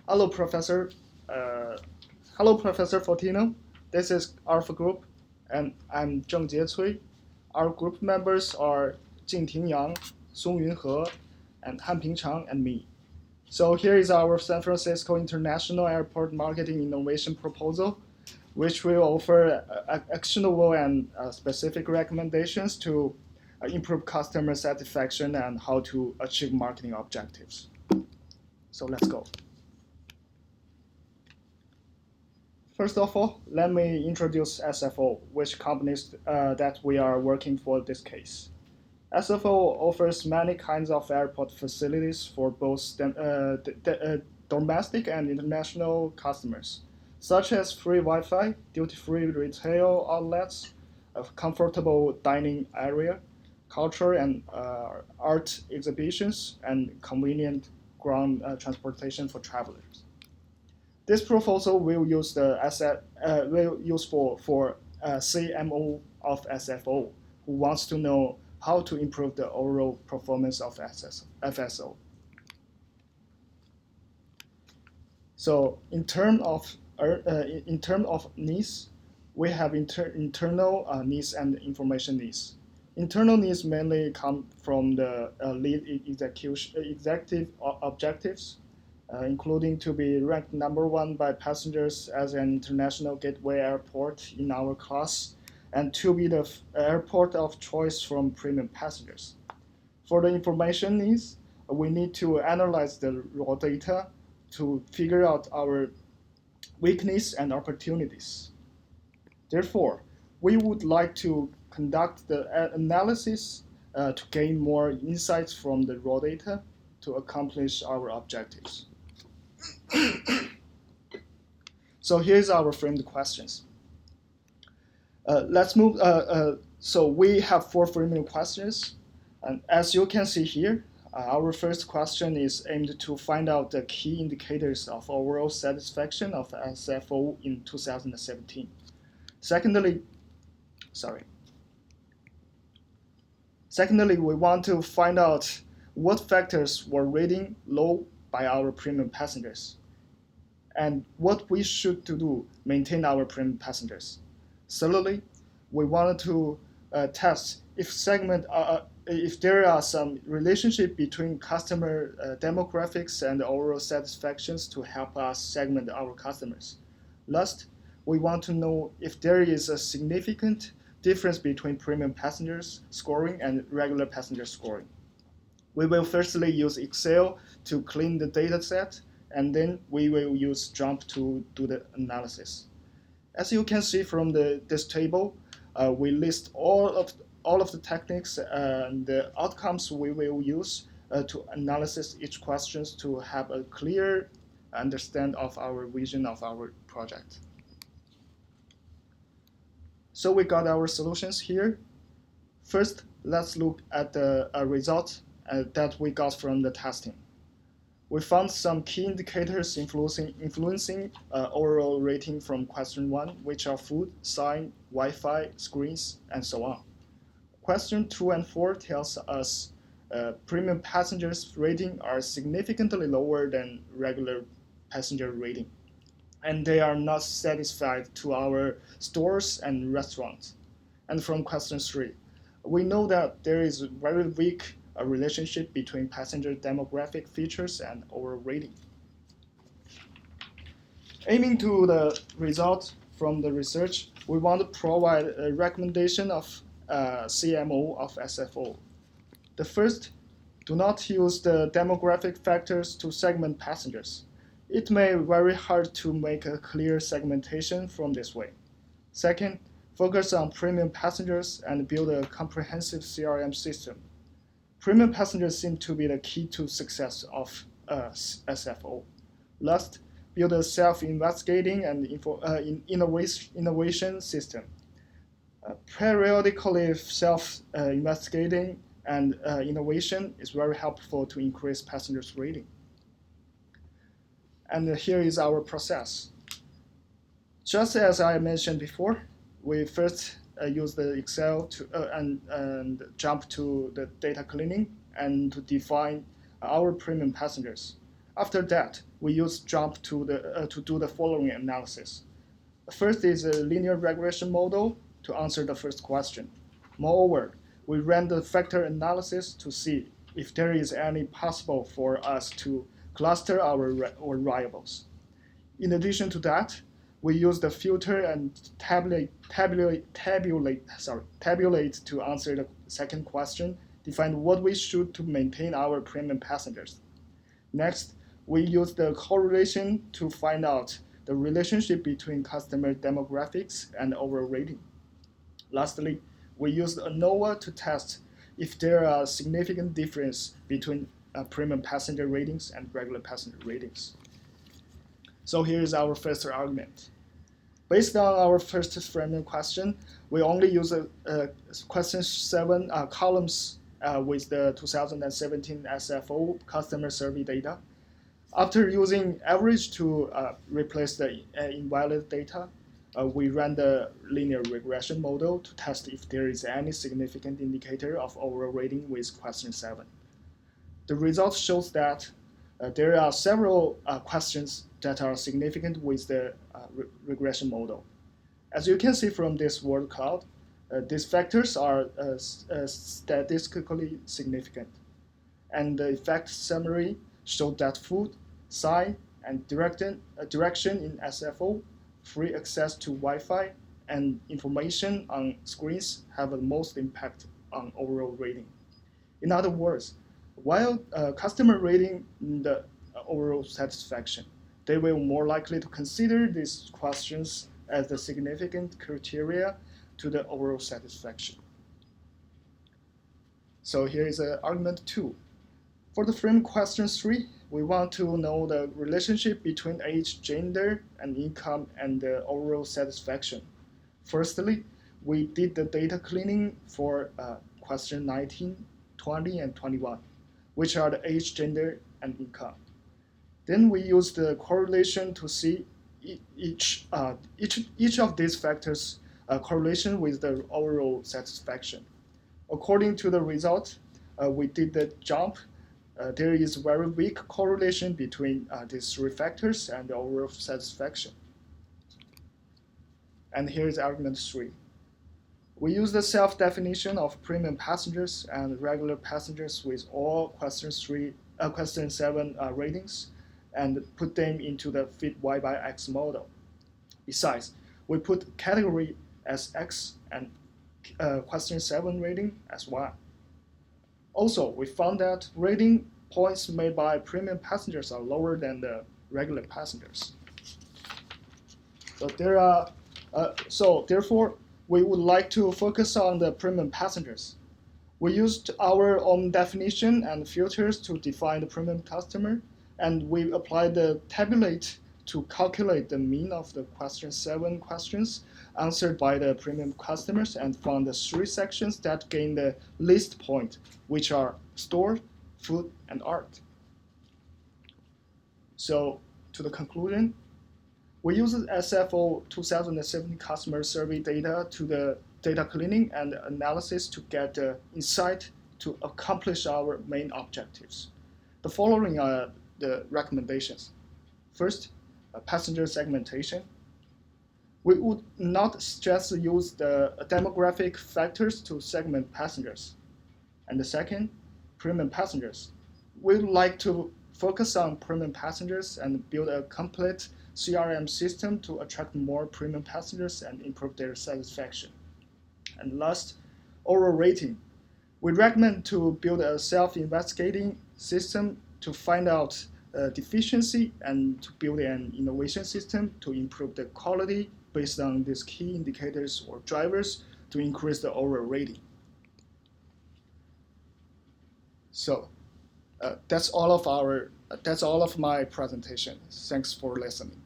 Hello, Professor. Uh, Hello, Professor Fortino. This is Alpha Group, and I'm Zheng Jiecui. Our group members are Jingting Yang, Song Yunhe, and Han Pingchang, and me. So here is our San Francisco International Airport Marketing Innovation Proposal, which will offer actionable and specific recommendations to improve customer satisfaction and how to achieve marketing objectives. So let's go. First of all, let me introduce SFO, which companies that we are working for this case. SFO offers many kinds of airport facilities for both domestic and international customers, such as free Wi-Fi, duty-free retail outlets, a comfortable dining area, culture and art exhibitions, and convenient ground transportation for travelers. This proposal will use the will use for CMO of SFO who wants to know how to improve the overall performance of FSO. So in terms of needs, we have internal needs and information needs. Internal needs mainly come from the lead executive objectives, including to be ranked number one by passengers as an international gateway airport in our class, and to be the airport of choice from premium passengers. For the information needs, we need to analyze the raw data to figure out our weakness and opportunities. Therefore, we would like to conduct the analysis to gain more insights from the raw data to accomplish our objectives. So here's our framed questions. Let's move. So we have 4 framed questions, and as you can see here, our first question is aimed to find out the key indicators of overall satisfaction of SFO in 2017. Secondly, we want to find out what factors were rated low by our premium passengers, and what we should do maintain our premium passengers. Thirdly, we wanted to test if there are some relationship between customer demographics and overall satisfactions to help us segment our customers. Last, we want to know if there is a significant difference between premium passengers scoring and regular passenger scoring. We will firstly use Excel to clean the data set, and then we will use Jump to do the analysis. As you can see from this table, we list all of the techniques and the outcomes we will use to analyze each question to have a clear understanding of our vision of our project. So we got our solutions here. First, let's look at the result that we got from the testing. We found some key indicators influencing overall rating from question 1, which are food, sign, Wi-Fi, screens, and so on. Question 2 and 4 tells us premium passengers' rating are significantly lower than regular passenger rating, and they are not satisfied to our stores and restaurants. And from question 3, we know that there is very weak relationship between passenger demographic features and overall rating. Aiming to the result from the research, we want to provide a recommendation of CMO of SFO. The first, do not use the demographic factors to segment passengers. It may be very hard to make a clear segmentation from this way. Second, focus on premium passengers and build a comprehensive CRM system. Premium passengers seem to be the key to success of SFO. Last, build a self-investigating and innovation system. Periodically self-investigating and innovation is very helpful to increase passengers' rating. And here is our process. Just as I mentioned before, we first use the Excel to and jump to the data cleaning and to define our premium passengers. After that, we use JUMP to do the following analysis. First is a linear regression model to answer the first question. Moreover, we ran the factor analysis to see if there is any possible for us to cluster our variables. In addition to that, we use the filter and tabulate to answer the second question, define what we should to maintain our premium passengers. Next, we use the correlation to find out the relationship between customer demographics and overall rating. Lastly, we used ANOVA to test if there are significant difference between premium passenger ratings and regular passenger ratings. So here is our first argument. Based on our first framing question, we only use question 7 columns with the 2017 SFO customer survey data. After using average to replace the invalid data, we ran the linear regression model to test if there is any significant indicator of overall rating with question 7. The result shows that there are several questions that are significant with the regression model. As you can see from this word cloud, these factors are statistically significant. And the effect summary showed that food, sign, and direction in SFO, free access to Wi-Fi, and information on screens have the most impact on overall rating. In other words, while customer rating the overall satisfaction, they will more likely to consider these questions as the significant criteria to the overall satisfaction. So here is argument 2. For the frame question 3, we want to know the relationship between age, gender, and income and the overall satisfaction. Firstly, we did the data cleaning for question 19, 20, and 21, which are the age, gender, and income. Then we use the correlation to see each of these factors correlation with the overall satisfaction. According to the result, we did the JUMP. There is very weak correlation between these 3 factors and the overall satisfaction. And here is argument 3. We use the self-definition of premium passengers and regular passengers with all question 7 ratings and put them into the fit Y by X model. Besides, we put category as X and question 7 rating as Y. Also, we found that rating points made by premium passengers are lower than the regular passengers. So therefore, we would like to focus on the premium passengers. We used our own definition and filters to define the premium customer, and we applied the tabulate to calculate the mean of the question 7 questions answered by the premium customers and found the 3 sections that gain the least point, which are store, food, and art. So to the conclusion, we used SFO 2017 customer survey data to the data cleaning and analysis to get the insight to accomplish our main objectives. The following are the recommendations. First, passenger segmentation. We would not just use the demographic factors to segment passengers. And the second, premium passengers. We would like to focus on premium passengers and build a complete CRM system to attract more premium passengers and improve their satisfaction. And last, overall rating. We recommend to build a self-investigating system to find out deficiency and to build an innovation system to improve the quality based on these key indicators or drivers to increase the overall rating. So that's all of my presentation. Thanks for listening.